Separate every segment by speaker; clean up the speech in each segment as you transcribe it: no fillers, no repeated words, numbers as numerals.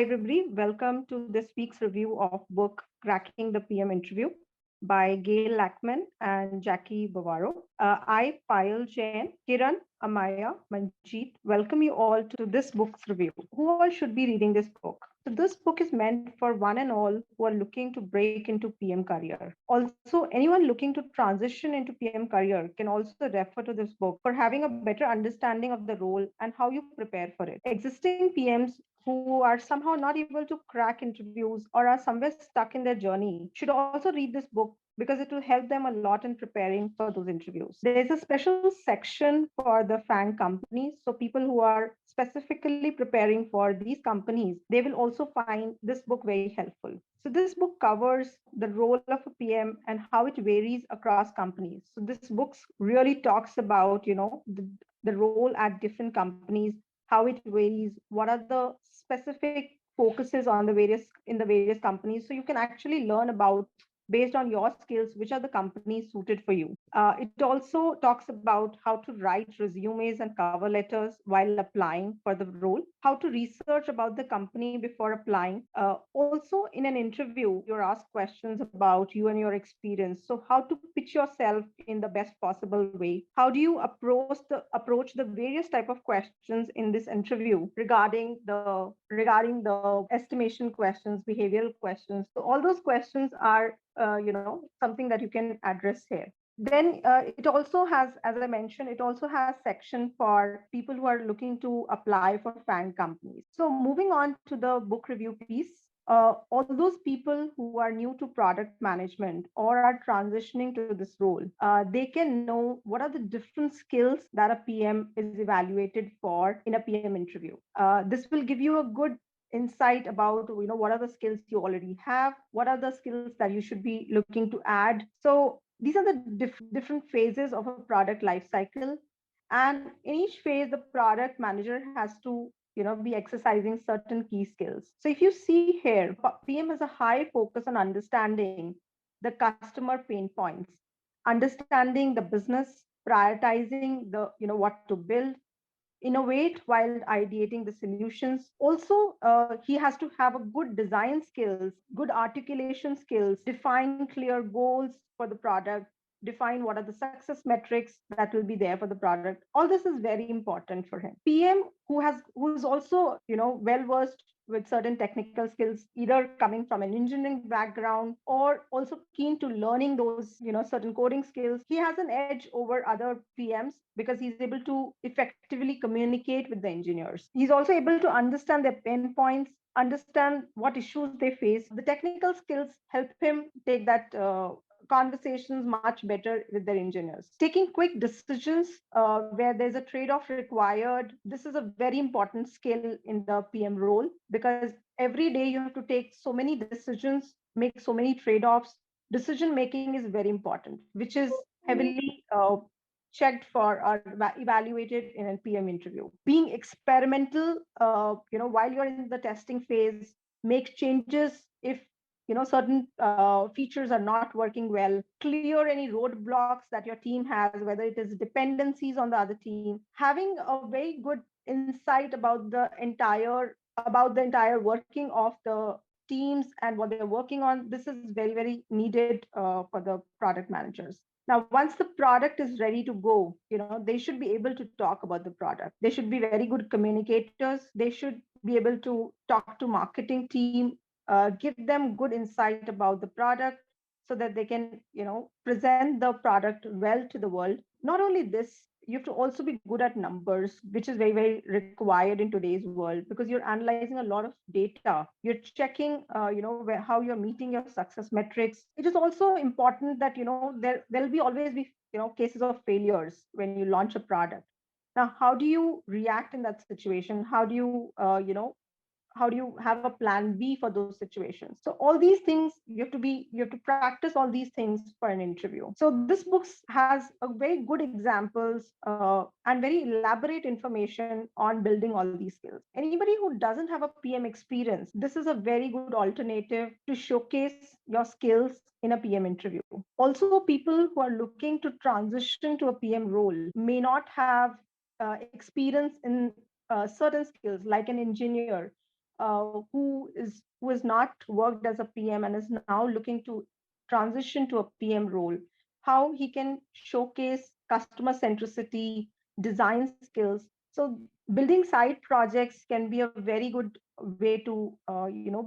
Speaker 1: everybody. Welcome to this week's review of book Cracking the PM Interview by Gayle Lackman and Jackie Bavaro. I, Payal Jain, Kiran, Amaya, Manjeet, welcome you all to this book's review. Who all should be reading this book? So this book is meant for one and all who are looking to break into PM career. Also, anyone looking to transition into PM career can also refer to this book for having a better understanding of the role and how you prepare for it. Existing PMs who are somehow not able to crack interviews or are somewhere stuck in their journey should also read this book because it will help them a lot in preparing for those interviews. There is a special section for the FANG companies. So people who are specifically preparing for these companies, they will also find this book very helpful. So this book covers the role of a PM and how it varies across companies. So this book really talks about, the role at different companies, how it varies, what are the specific focuses on the various companies. So you can actually learn about based on your skills, which are the companies suited for you. It also talks about how to write resumes and cover letters while applying for the role, how to research about the company before applying. Also, in an interview, you're asked questions about you and your experience. So, how to pitch yourself in the best possible way? How do you approach the various type of questions in this interview regarding the estimation questions, behavioral questions? So, all those questions are something that you can address here. Then it also has, as I mentioned, it also has section for people who are looking to apply for FANG companies. So moving on to the book review piece, all those people who are new to product management or are transitioning to this role, they can know what are the different skills that a PM is evaluated for in a PM interview. This will give you a good insight about what are the skills you already have, what are the skills that you should be looking to add. So these are the different phases of a product life cycle, and in each phase the product manager has to be exercising certain key skills. So if you see here, PM has a high focus on understanding the customer pain points, understanding the business, prioritizing the what to build, innovate while ideating the solutions. Also, he has to have a good design skills, good articulation skills, define clear goals for the product, define what are the success metrics that will be there for the product. All this is very important for him. PM who's also well versed with certain technical skills, either coming from an engineering background or also keen to learning those certain coding skills, he has an edge over other PMs because he's able to effectively communicate with the engineers. He's also able to understand their pain points, understand what issues they face. The technical skills help him take that conversations much better with their engineers. Taking quick decisions where there's a trade-off required. This is a very important skill in the PM role because every day you have to take so many decisions, make so many trade-offs. Decision making is very important, which is heavily checked for or evaluated in a PM interview. Being experimental, while you're in the testing phase, make changes if certain features are not working well, clear any roadblocks that your team has, whether it is dependencies on the other team, having a very good insight about the entire working of the teams and what they're working on. This is very, very needed for the product managers. Now, once the product is ready to go, they should be able to talk about the product. They should be very good communicators. They should be able to talk to marketing team, give them good insight about the product so that they can present the product well to the world. Not only this, you have to also be good at numbers, which is very, very required in today's world because you're analyzing a lot of data. You're checking how you're meeting your success metrics. It is also important that there'll be always be cases of failures when you launch a product. Now, how do you react in that situation? How do you have a plan B for those situations? So all these things you have to practice all these things for an interview. So this book has a very good examples and very elaborate information on building all these skills. Anybody who doesn't have a PM experience, this is a very good alternative to showcase your skills in a PM interview. Also, people who are looking to transition to a PM role may not have experience in certain skills like an engineer, who has not worked as a PM and is now looking to transition to a PM role, how he can showcase customer centricity, design skills. So building side projects can be a very good way to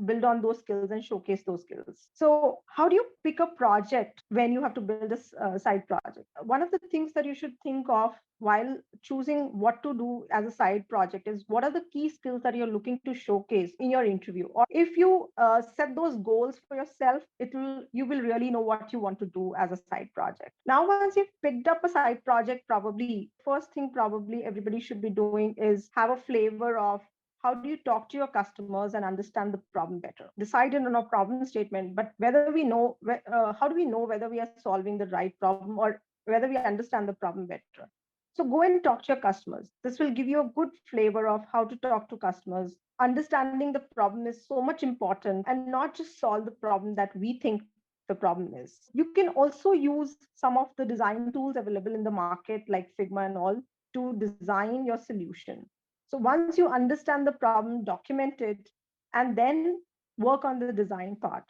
Speaker 1: build on those skills and showcase those skills. So how do you pick a project when you have to build a side project? One of the things that you should think of while choosing what to do as a side project is what are the key skills that you're looking to showcase in your interview. Or if you set those goals for yourself, you will really know what you want to do as a side project. Now once you've picked up a side project, probably first thing probably everybody should be doing is have a flavor of how do you talk to your customers and understand the problem better. Decide on a problem statement, but whether we know how do we know whether we are solving the right problem or whether we understand the problem better. So go and talk to your customers. This will give you a good flavor of how to talk to customers. Understanding the problem is so much important, and not just solve the problem that we think the problem is. You can also use some of the design tools available in the market like Figma and all to design your solution. So once you understand the problem, document it, and then work on the design part.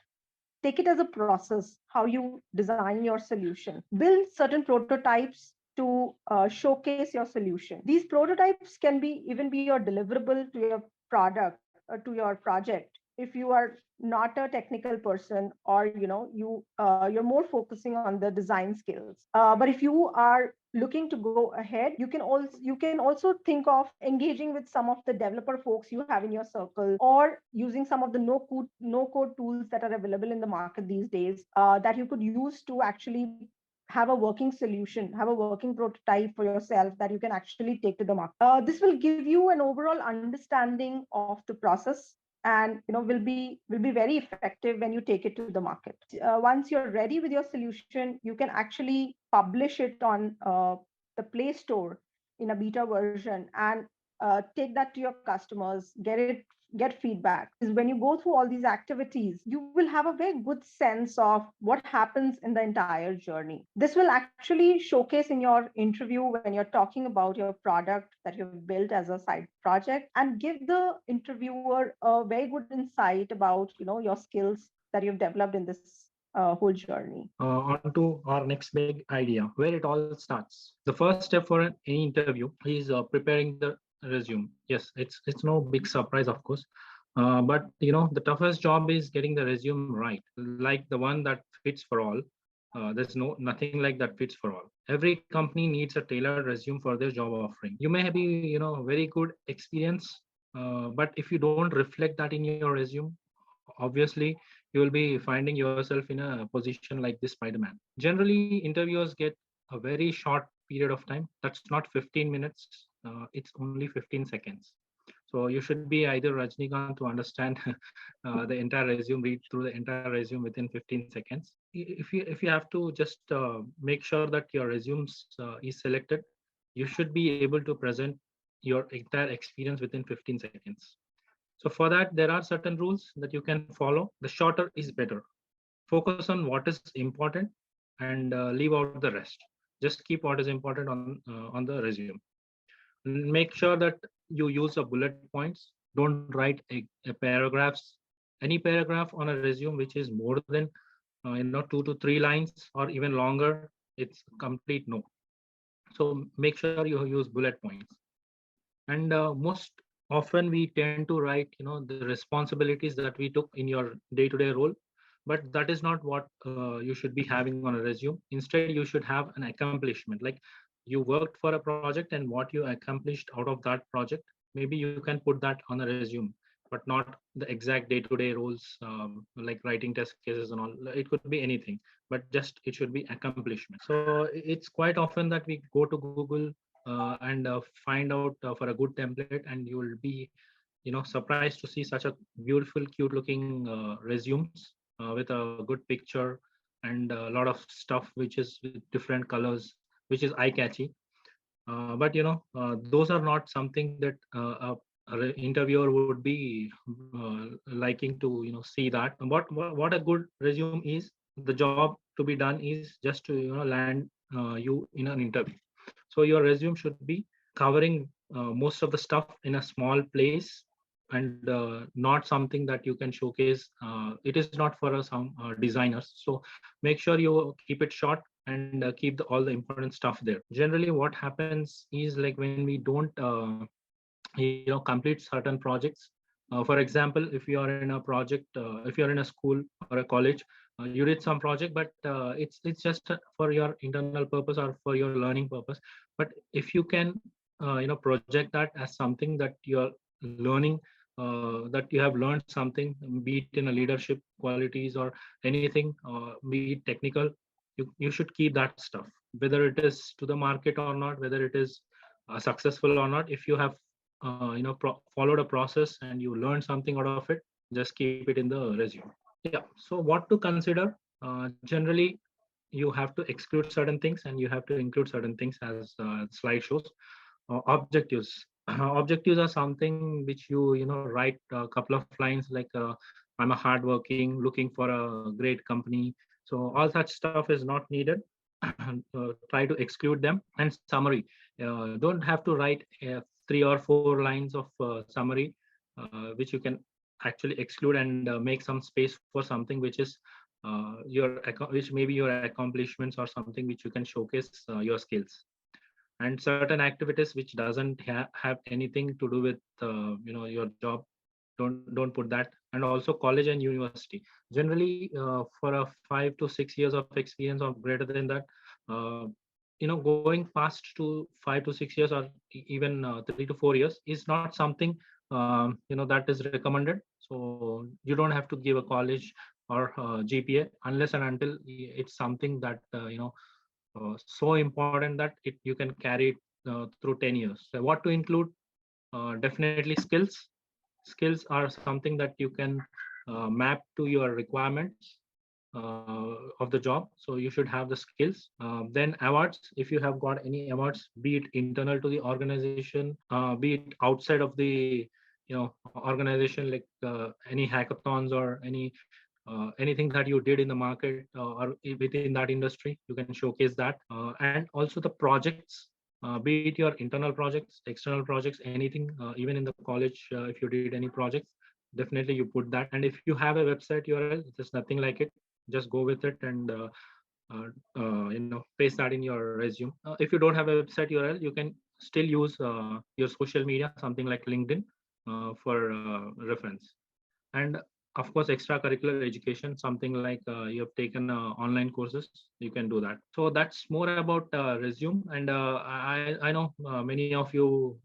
Speaker 1: Take it as a process, how you design your solution. Build certain prototypes to showcase your solution. These prototypes can be even be your deliverable to your product or to your project. If you are not a technical person, or you're more focusing on the design skills, but if you are looking to go ahead, you can also think of engaging with some of the developer folks you have in your circle, or using some of the no code tools that are available in the market these days, that you could use to actually have a working solution, have a working prototype for yourself that you can actually take to the market. This will give you an overall understanding of the process, and will be very effective when you take it to the market. Once you're ready with your solution, you can actually publish it on the Play Store in a beta version, and take that to your customers, get feedback. Is when you go through all these activities, you will have a very good sense of what happens in the entire journey. This will actually showcase in your interview when you're talking about your product that you've built as a side project, and give the interviewer a very good insight about your skills that you've developed in this whole journey.
Speaker 2: On to our next big idea, where it all starts. The first step for any interview is preparing the resume. Yes, it's no big surprise, of course, but the toughest job is getting the resume right, like the one that fits for all. There's nothing like that fits for all. Every company needs a tailored resume for their job offering. You may be very good experience, but if you don't reflect that in your resume, obviously you will be finding yourself in a position like this Spider-Man. Generally, interviewers get a very short period of time. That's not 15 minutes. It's only 15 seconds. So you should be either Rajnikant to understand the entire resume, read through the entire resume within 15 seconds. If you have to just make sure that your resume is selected, you should be able to present your entire experience within 15 seconds. So for that, there are certain rules that you can follow. The shorter is better. Focus on what is important and leave out the rest. Just keep what is important on the resume. Make sure that you use a bullet points. Don't write a paragraphs. Any paragraph on a resume which is more than 2 to 3 lines or even longer, it's complete no. So make sure you use bullet points. And most often we tend to write the responsibilities that we took in your day-to-day role, but that is not what you should be having on a resume. Instead, you should have an accomplishment, like you worked for a project and what you accomplished out of that project. Maybe you can put that on a resume, but not the exact day-to-day roles, like writing test cases and all. It could be anything, but just it should be accomplishment. So it's quite often that we go to Google and find out for a good template, and you will be surprised to see such a beautiful, cute looking resumes with a good picture and a lot of stuff which is with different colors, which is eye catchy. But those are not something that a interviewer would be liking to see that. What a good resume is, the job to be done is just to land you in an interview. So your resume should be covering most of the stuff in a small place, and not something that you can showcase. It is not for some designers. So make sure you keep it short and keep all the important stuff there. Generally, what happens is like when we don't complete certain projects. For example, if you are in a project, if you are in a school or a college, you did some project, but it's just for your internal purpose or for your learning purpose. But if you can project that as something that you are learning, that you have learned something, be it in a leadership qualities or anything, be it technical, you should keep that stuff, whether it is to the market or not, whether it is successful or not. If you have followed a process and you learned something out of it, just keep it in the resume. Yeah, so what to consider? Generally, you have to exclude certain things and you have to include certain things as slideshows. Objectives. Objectives are something which you write a couple of lines like I'm a hardworking looking for a great company. So all such stuff is not needed. Try to exclude them. And summary, don't have to write 3 or 4 lines of summary, which you can actually exclude and make some space for something which is which may be your accomplishments or something which you can showcase your skills. And certain activities which doesn't have anything to do with your job, don't put that. And also college and university. Generally, for a 5 to 6 years of experience or greater than that, uh, going past to 5 to 6 years or even 3 to 4 years is not something that is recommended. So you don't have to give a college or GPA unless and until it's something that so important that you can carry it through 10 years. So what to include? Definitely skills. Skills are something that you can map to your requirements of the job. So you should have the skills. Then awards, if you have got any awards, be it internal to the organization, be it outside of the organization, like any hackathons or anything that you did in the market or within that industry, you can showcase that. And also the projects, be it your internal projects, external projects, anything, even in the college, if you did any projects, definitely you put that. And if you have a website URL, there's nothing like it, just go with it and paste that in your resume. If you don't have a website URL, you can still use your social media, something like LinkedIn, for reference. And of course, extracurricular education, something like you have taken online courses, you can do that. So that's more about resume. And I know many of you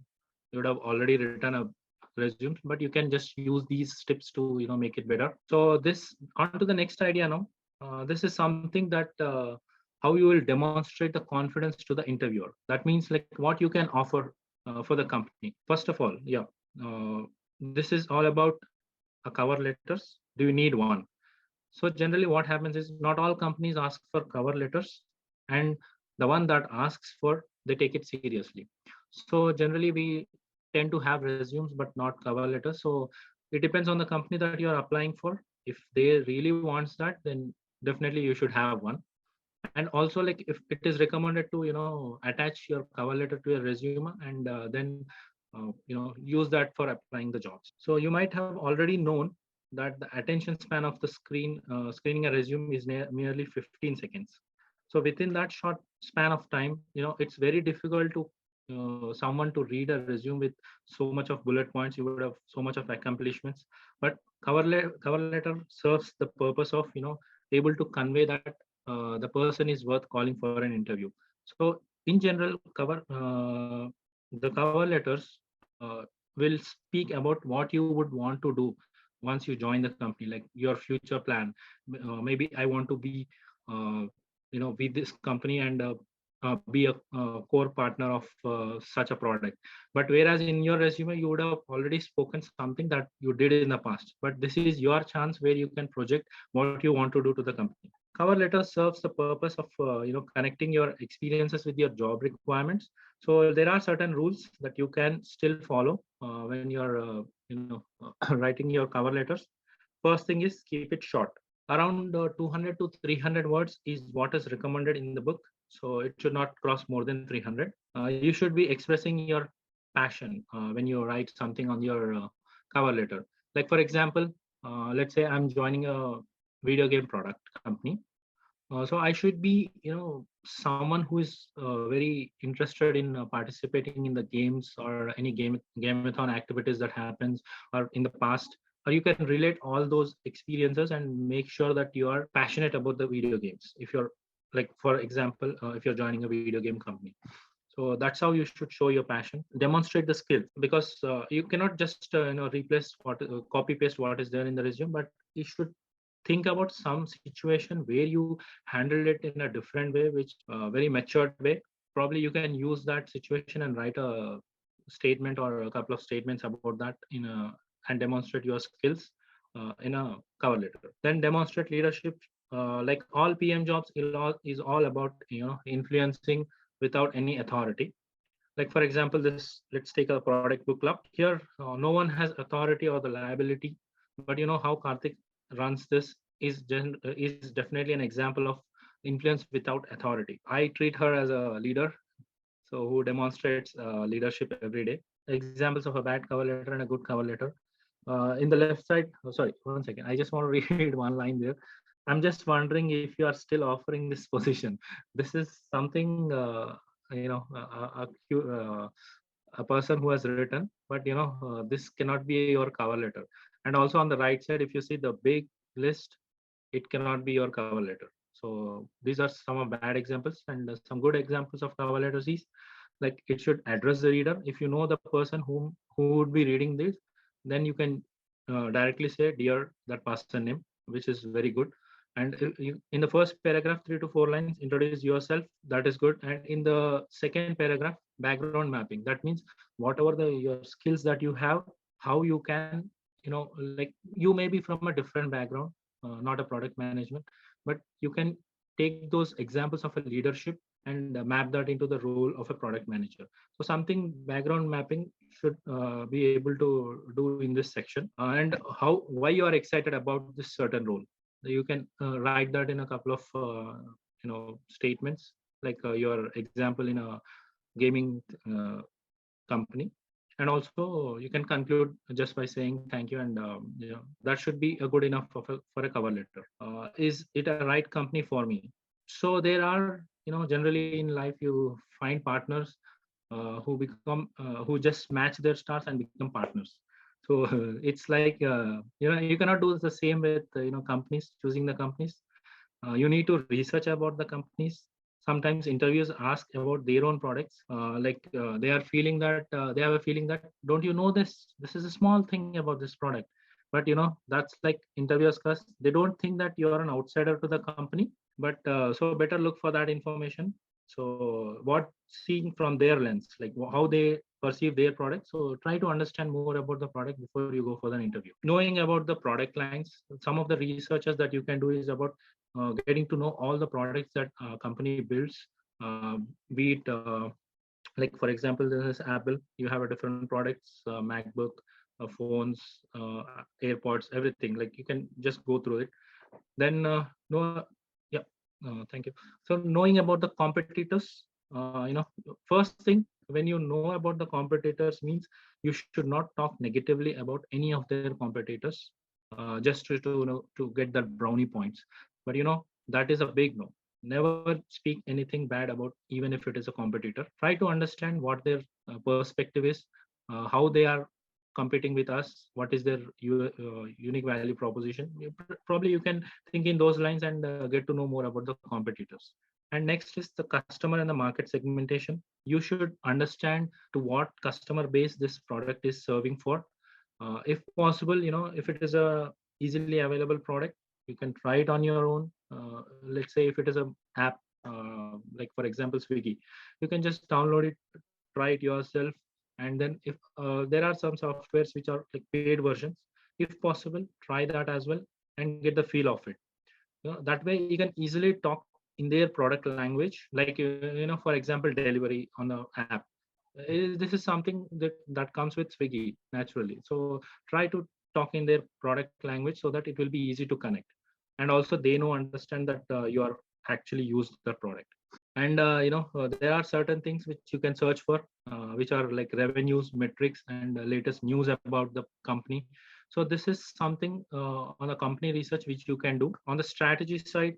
Speaker 2: would have already written a resumes, but you can just use these tips to make it better. So this, on to the next idea now. This is something that how you will demonstrate the confidence to the interviewer. That means like what you can offer for the company. First of all, yeah, this is all about a cover letters. Do you need one? So generally what happens is not all companies ask for cover letters, and the one that asks for, they take it seriously. So generally we tend to have resumes but not cover letters. So it depends on the company that you're applying for. If they really wants that, then definitely you should have one. And also, like, if it is recommended to attach your cover letter to your resume and then use that for applying the jobs. So you might have already known that the attention span of the screening a resume is merely 15 seconds. So within that short span of time, it's very difficult to someone to read a resume with so much of bullet points. You would have so much of accomplishments, but cover letter serves the purpose of able to convey that the person is worth calling for an interview. So in general, the cover letters will speak about what you would want to do once you join the company, like your future plan. Maybe I want to be with this company and be a core partner of such a product. But whereas in your resume you would have already spoken something that you did in the past, but this is your chance where you can project what you want to do to the company. Cover letter serves the purpose of connecting your experiences with your job requirements. So there are certain rules that you can still follow when you're writing your cover letters. First thing is, keep it short. Around 200 to 300 words is what is recommended in the book. So it should not cross more than 300. You should be expressing your passion when you write something on your cover letter. Like for example, let's say I'm joining a video game product company. So I should be, someone who is very interested in participating in the games or any gameathon activities that happens or in the past, or you can relate all those experiences and make sure that you are passionate about the video games. If you're like, for example, if you're joining a video game company, so that's how you should show your passion, demonstrate the skill, because you cannot just replace what copy paste what is there in the resume, but you should think about some situation where you handled it in a different way, which very matured way. Probably you can use that situation and write a statement or a couple of statements about that and demonstrate your skills in a cover letter. Then demonstrate leadership. Like all PM jobs is all about influencing without any authority. Like for example, this, let's take a product book club here. No one has authority or the liability, but how Karthik runs this is definitely an example of influence without authority. I treat her as a leader, so who demonstrates leadership every day. Examples of a bad cover letter and a good cover letter. In the left side, oh, sorry, one second, I just want to read one line there. I'm just wondering if you are still offering this position. This is something, a person who has written, but this cannot be your cover letter. And also on the right side, if you see the big list, it cannot be your cover letter. So these are some of bad examples, and some good examples of cover letters is like it should address the reader. If you know the person who would be reading this, then you can directly say dear that person name, which is very good. And in the first paragraph, 3 to 4 lines, introduce yourself. That is good. And in the second paragraph, background mapping. That means whatever the your skills that you have, how you can, like you may be from a different background, not a product management, but you can take those examples of a leadership and map that into the role of a product manager. So something background mapping should be able to do in this section. And why you are excited about this certain role. You can write that in a couple of statements, like your example in a gaming company. And also you can conclude just by saying thank you, and that should be a good enough for a cover letter. Is it a right company for me? So there are, generally in life you find partners who just match their stars and become partners. So it's like you cannot do the same with companies, choosing the companies. You need to research about the companies. Sometimes interviews ask about their own products, like they are feeling that they have a feeling that, don't you know this is a small thing about this product. But that's like interviewers, cause they don't think that you are an outsider to the company. But so better look for that information. So what, seeing from their lens, like how they perceive their product. So try to understand more about the product before you go for the interview. Knowing about the product lines, some of the researches that you can do is about getting to know all the products that company builds. Be it like for example, this is Apple. You have a different products, MacBook, phones, AirPods, everything. Like you can just go through it. Then know, yeah, thank you. So knowing about the competitors, first thing, when you know about the competitors means you should not talk negatively about any of their competitors, just to get that brownie points. But that is a big no. Never speak anything bad about, even if it is a competitor. Try to understand what their perspective is, how they are competing with us, what is their unique value proposition. Probably you can think in those lines and get to know more about the competitors. And next is the customer and the market segmentation. You should understand to what customer base this product is serving for. If possible, if it is a easily available product, you can try it on your own. Let's say if it is a app, like for example Swiggy, you can just download it, try it yourself. And then if there are some softwares which are like paid versions, if possible try that as well and get the feel of it. That way you can easily talk in their product language, like for example delivery on the app. This is something that comes with Swiggy naturally. So try to talk in their product language so that it will be easy to connect. And also they know, understand that you are actually used the product. And there are certain things which you can search for, which are like revenues, metrics, and latest news about the company. So this is something on the company research which you can do. On the strategy side,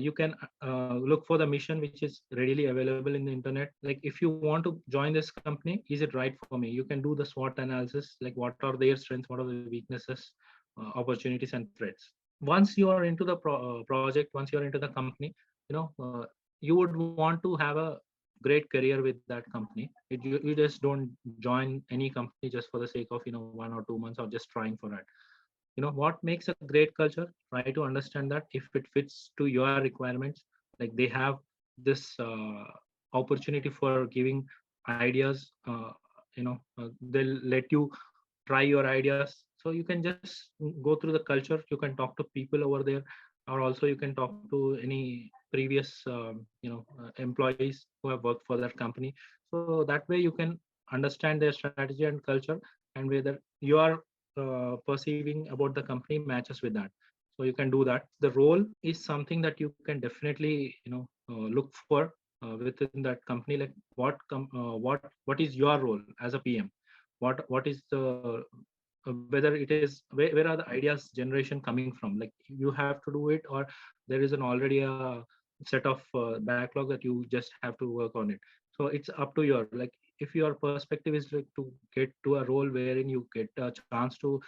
Speaker 2: you can look for the mission which is readily available in the internet. Like if you want to join this company, is it right for me? You can do the SWOT analysis, like what are their strengths, what are the weaknesses, opportunities and threats. Once you are into the project, once you're into the company, you know uh, you would want to have a great career with that company. You just don't join any company just for the sake of 1 or 2 months or just trying for it. What makes a great culture? Try to understand that if it fits to your requirements, like they have this opportunity for giving ideas. They'll let you try your ideas, so you can just go through the culture. You can talk to people over there, or also you can talk to any previous employees who have worked for that company. So that way you can understand their strategy and culture, and whether you are perceiving about the company matches with that. So you can do that. The role is something that you can definitely look for within that company. Like what is your role as a PM? What is the whether it is where are the ideas generation coming from? Like you have to do it, or there is an already a set of backlog that you just have to work on it. So it's up to your, like, if your perspective is like to get to a role wherein you get a chance to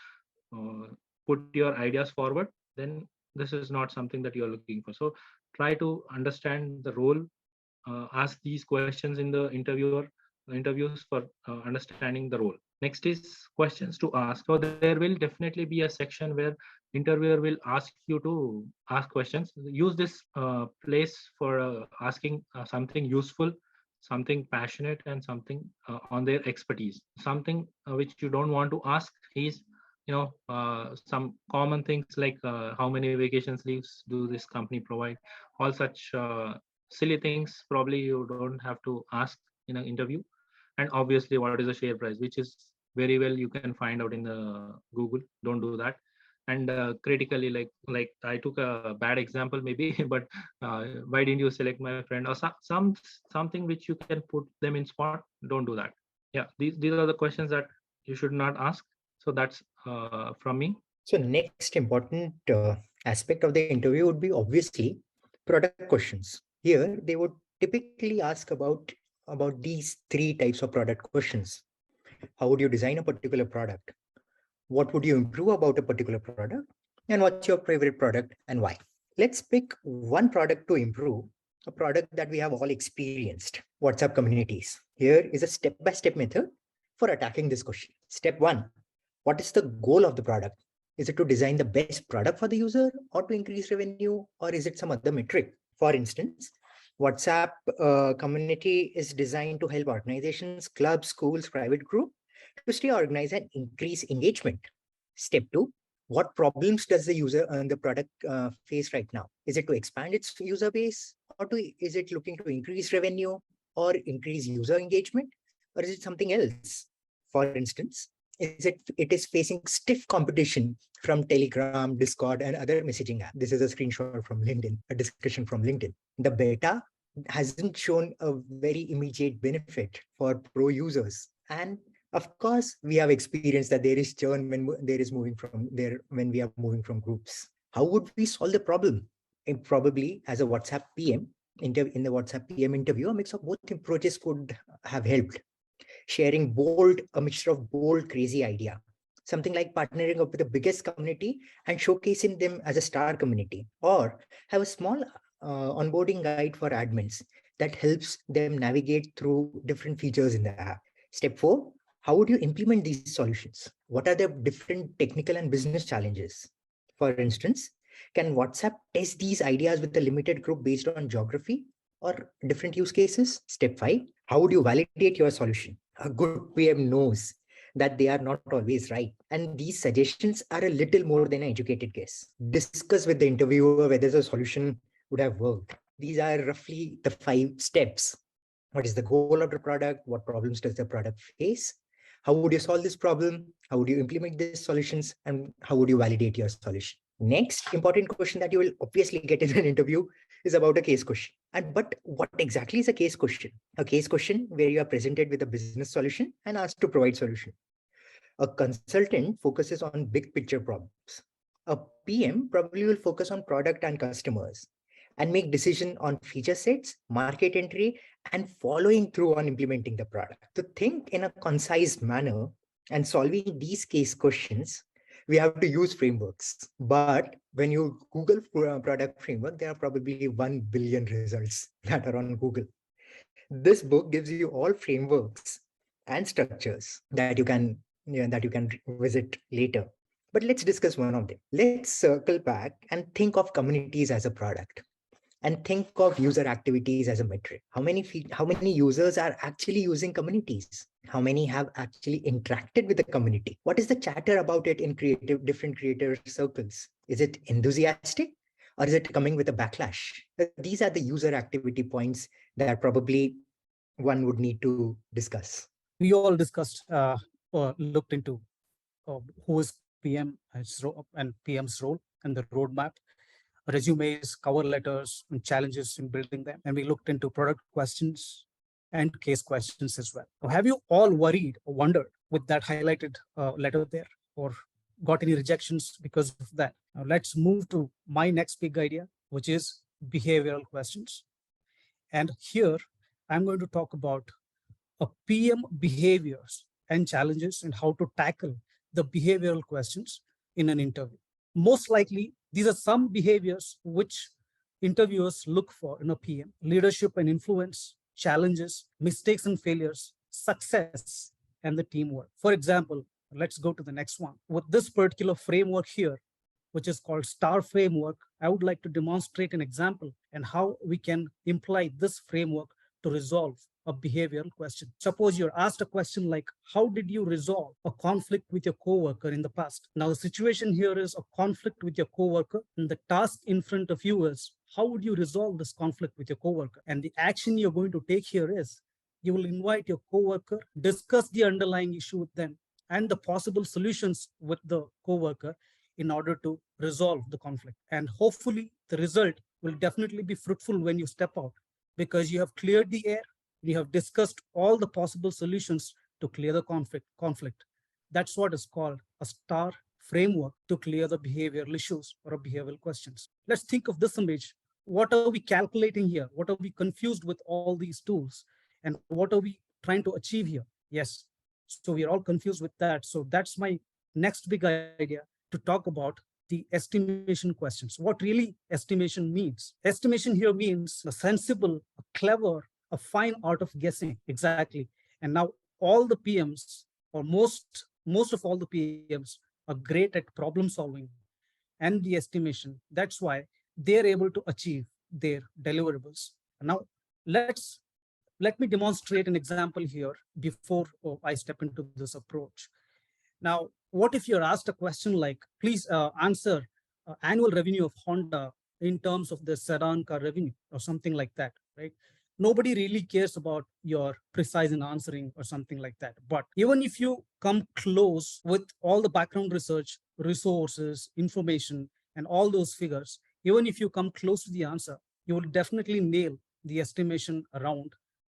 Speaker 2: uh, put your ideas forward, then this is not something that you're looking for. So try to understand the role, ask these questions in the interviews for understanding the role. Next is questions to ask. So there will definitely be a section where interviewer will ask you to ask questions. Use this place for asking something useful, something passionate, and something on their expertise. Something which you don't want to ask is some common things like how many vacations leaves do this company provide. All such silly things probably you don't have to ask in an interview. And obviously what is the share price, which is very well you can find out in the Google. Don't do that. And critically, like I took a bad example maybe, but why didn't you select my friend, or something which you can put them in spot. Don't do that. Yeah, these are the questions that you should not ask. So that's from me.
Speaker 3: So next important aspect of the interview would be obviously product questions. Here they would typically ask about these three types of product questions. How would you design a particular product? What would you improve about a particular product? And what's your favorite product and why? Let's pick one product to improve, a product that we have all experienced, WhatsApp communities. Here is a step-by-step method for attacking this question. Step 1, what is the goal of the product? Is it to design the best product for the user, or to increase revenue, or is it some other metric? For instance, WhatsApp community is designed to help organizations, clubs, schools, private group to stay organized and increase engagement. Step 2, what problems does the user and the product face right now? Is it to expand its user base, or is it looking to increase revenue or increase user engagement, or is it something else? For instance, it is facing stiff competition from Telegram, Discord, and other messaging apps. This is a screenshot from LinkedIn, a discussion from LinkedIn. The beta hasn't shown a very immediate benefit for pro users. And of course, we have experienced that there is churn when we are moving from groups. How would we solve the problem? And probably as a WhatsApp PM, in the WhatsApp PM interview, a mix of both approaches could have helped. Sharing a mixture of bold, crazy idea. Something like partnering up with the biggest community and showcasing them as a star community, or have a small onboarding guide for admins that helps them navigate through different features in the app. Step 4, how would you implement these solutions? What are the different technical and business challenges? For instance, can WhatsApp test these ideas with a limited group based on geography or different use cases? Step 5, how would you validate your solution? A good PM knows that they are not always right, and these suggestions are a little more than an educated guess. Discuss with the interviewer whether the solution would have worked. These are roughly the 5 steps. What is the goal of the product? What problems does the product face? How would you solve this problem? How would you implement these solutions? And how would you validate your solution? Next important question that you will obviously get in an interview is about a case question. But what exactly is a case question? A case question where you are presented with a business solution and asked to provide solution. A consultant focuses on big picture problems. A PM probably will focus on product and customers and make decision on feature sets, market entry, and following through on implementing the product. To think in a concise manner and solving these case questions, we have to use frameworks. But when you Google product framework, there are probably 1 billion results that are on Google. This book gives you all frameworks and structures that you can visit later. But let's discuss one of them. Let's circle back and think of communities as a product, and think of user activities as a metric. How many users are actually using communities? How many have actually interacted with the community? What is the chatter about it in different creator circles? Is it enthusiastic, or is it coming with a backlash? These are the user activity points that probably one would need to discuss.
Speaker 4: We all discussed or looked into who is PM and PM's role and the roadmap, resumes, cover letters, and challenges in building them. And we looked into product questions and case questions as well. Now, have you all worried or wondered with that highlighted letter there, or got any rejections because of that? Now let's move to my next big idea, which is behavioral questions. And here I'm going to talk about a PM behaviors and challenges and how to tackle the behavioral questions in an interview. Most likely, these are some behaviors which interviewers look for in a PM: leadership and influence, challenges, mistakes and failures, success, and the teamwork. For example, let's go to the next one. With this particular framework here, which is called STAR framework, I would like to demonstrate an example and how we can imply this framework to resolve a behavioral question. Suppose you're asked a question like, how did you resolve a conflict with your coworker in the past? Now the situation here is a conflict with your coworker, and the task in front of you is, how would you resolve this conflict with your coworker? And the action you're going to take here is, you will invite your coworker, discuss the underlying issue with them and the possible solutions with the coworker in order to resolve the conflict. And hopefully the result will definitely be fruitful when you step out, because you have cleared the air, you have discussed all the possible solutions to clear the conflict. That's what is called a STAR framework to clear the behavioral issues or behavioral questions. Let's think of this image. What are we calculating here? What are we confused with all these tools? And what are we trying to achieve here? Yes, so we are all confused with that. So that's my next big idea, to talk about the estimation questions. What really estimation means? Estimation here means a sensible, a clever, a fine art of guessing. Exactly. And now all the PMs, or most of all the PMs, are great at problem solving and the estimation. That's why they're able to achieve their deliverables. Now let me demonstrate an example here before I step into this approach. Now, what if you're asked a question like, please answer annual revenue of Honda in terms of the sedan car revenue, or something like that, right? Nobody really cares about your precise in answering or something like that. But even if you come close with all the background research, resources, information, and all those figures, even if you come close to the answer, you will definitely nail the estimation around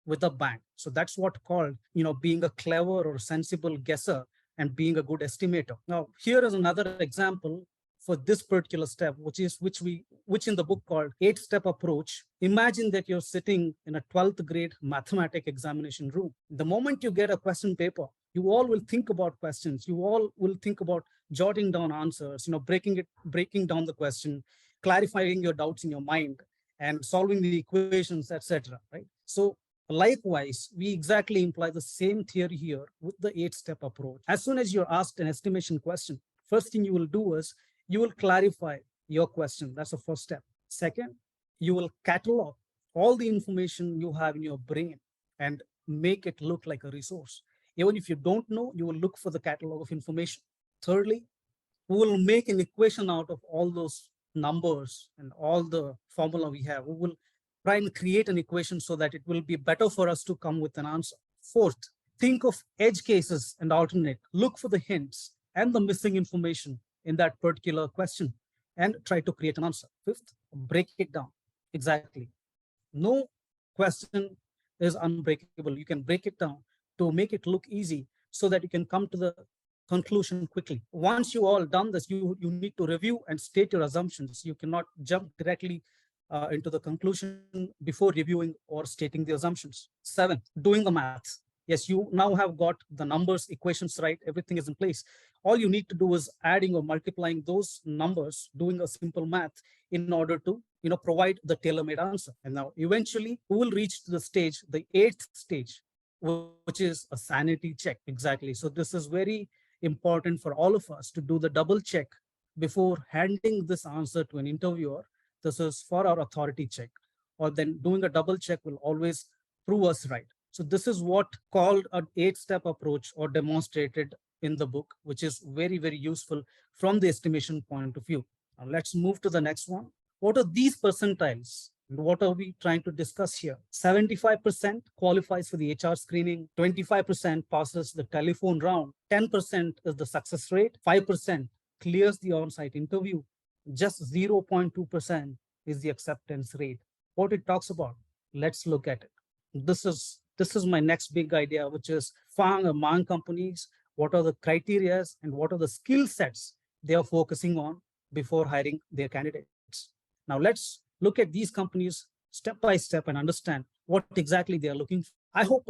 Speaker 4: with a bang. So that's what called, being a clever or sensible guesser and being a good estimator. Now, here is another example for this particular step, which in the book called 8-step approach. Imagine that you're sitting in a 12th grade mathematics examination room. The moment you get a question paper, you all will think about questions. You all will think about jotting down answers, breaking down the question, clarifying your doubts in your mind, and solving the equations, etc. Right? So likewise, we exactly imply the same theory here with the 8-step approach. As soon as you're asked an estimation question, first thing you will do is you will clarify your question. That's the first step. Second, you will catalog all the information you have in your brain and make it look like a resource. Even if you don't know, you will look for the catalog of information. Thirdly, we will make an equation out of all those numbers and all the formula we have. We will try and create an equation so that it will be better for us to come with an answer. Fourth, think of edge cases and alternate. Look for the hints and the missing information in that particular question and try to create an answer. Fifth, break it down. Exactly. No question is unbreakable. You can break it down to make it look easy so that you can come to the conclusion quickly. Once you all done this, you need to review and state your assumptions. You cannot jump directly into the conclusion before reviewing or stating the assumptions. 7, doing the maths. Yes, you now have got the numbers, equations right, everything is in place. All you need to do is adding or multiplying those numbers, doing a simple math in order to provide the tailor-made answer. And now eventually we will reach to the stage, the 8th stage, which is a sanity check. Exactly. So this is very important for all of us to do the double check before handing this answer to an interviewer. This is for our authority check, or then doing a double check will always prove us right. So this is what called an 8-step approach or demonstrated in the book, which is very, very useful from the estimation point of view. Now let's move to the next one. What are these percentiles? And what are we trying to discuss here? 75% qualifies for the HR screening, 25% passes the telephone round, 10% is the success rate, 5% clears the on-site interview, just 0.2% is the acceptance rate. What it talks about, let's look at it. This is my next big idea, which is FANG among companies. What are the criteria and what are the skill sets they are focusing on before hiring their candidates? Now let's look at these companies step by step and understand what exactly they are looking for. I hope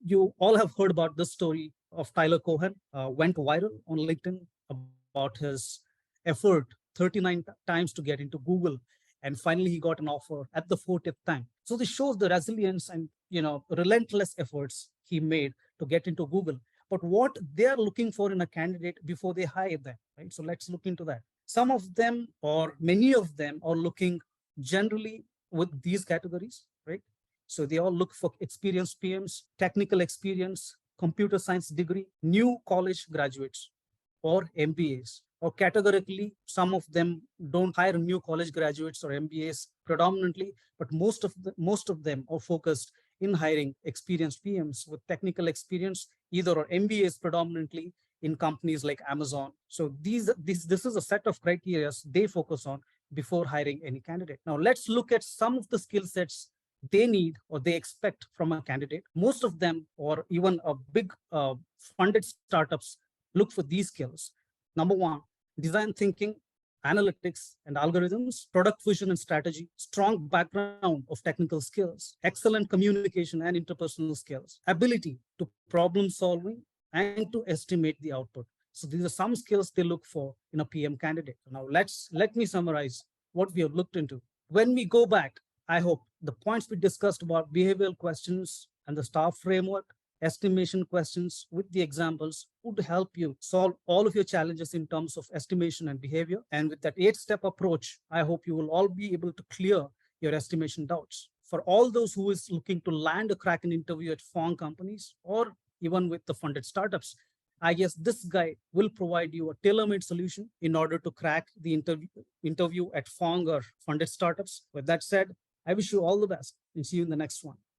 Speaker 4: you all have heard about this story of Tyler Cohen. Went viral on LinkedIn about his effort 39 times to get into Google, and finally he got an offer at the 40th time. So this shows the resilience and relentless efforts he made to get into Google. But what they are looking for in a candidate before they hire them, right? So let's look into that. Some of them or many of them are looking generally with these categories, right? So they all look for experienced PMs, technical experience, computer science degree, new college graduates, or MBAs. Or categorically, some of them don't hire new college graduates or MBAs predominantly, but most of them are focused in hiring experienced PMs with technical experience, either or MBAs predominantly in companies like Amazon. So this is a set of criteria they focus on before hiring any candidate. Now let's look at some of the skill sets they need or they expect from a candidate. Most of them, or even a big funded startups, look for these skills. Number 1, design thinking, analytics and algorithms, product vision and strategy, strong background of technical skills, excellent communication and interpersonal skills, ability to problem solving and to estimate the output. So these are some skills they look for in a PM candidate. Now let me summarize what we have looked into. When we go back, I hope the points we discussed about behavioral questions and the STAR framework, estimation questions with the examples would help you solve all of your challenges in terms of estimation and behavior. And with that 8-step approach, I hope you will all be able to clear your estimation doubts. For all those who is looking to land a crack an interview at foreign companies or even with the funded startups, I guess this guide will provide you a tailor-made solution in order to crack the interview at FONG or funded startups. With that said, I wish you all the best and see you in the next one.